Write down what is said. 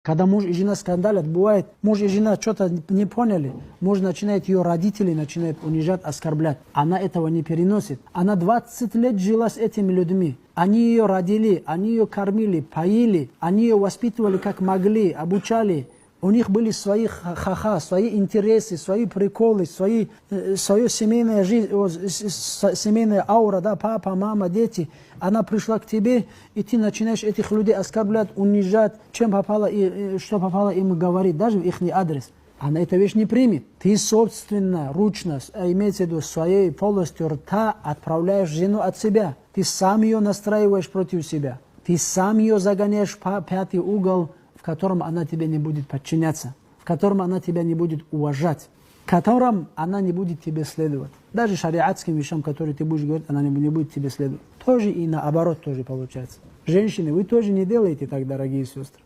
Когда муж и жена скандалят, бывает, муж и жена что-то не поняли, муж начинает, ее родители начинают унижать, оскорблять. Она этого не переносит. Она 20 лет жила с этими людьми. Они ее родили, они ее кормили, поили, они ее воспитывали как могли, обучали. У них были свои ха-ха, свои интересы, свои приколы, свою семейная жизнь, семейная аура, да, папа, мама, дети. Она пришла к тебе, и ты начинаешь этих людей оскорблять, унижать, чем попало и что попало им говорить, даже в их адрес. Она эту вещь не примет. Ты собственно, ручно, имеется в виду, своей полостью рта отправляешь жену от себя. Ты сам ее настраиваешь против себя. Ты сам ее загоняешь в пятый угол, в котором она тебе не будет подчиняться, в котором она тебя не будет уважать, в котором она не будет тебе следовать. Даже шариатским вещам, которые ты будешь говорить, она не будет тебе следовать. Тоже и наоборот тоже получается. Женщины, вы тоже не делаете так, дорогие сестры.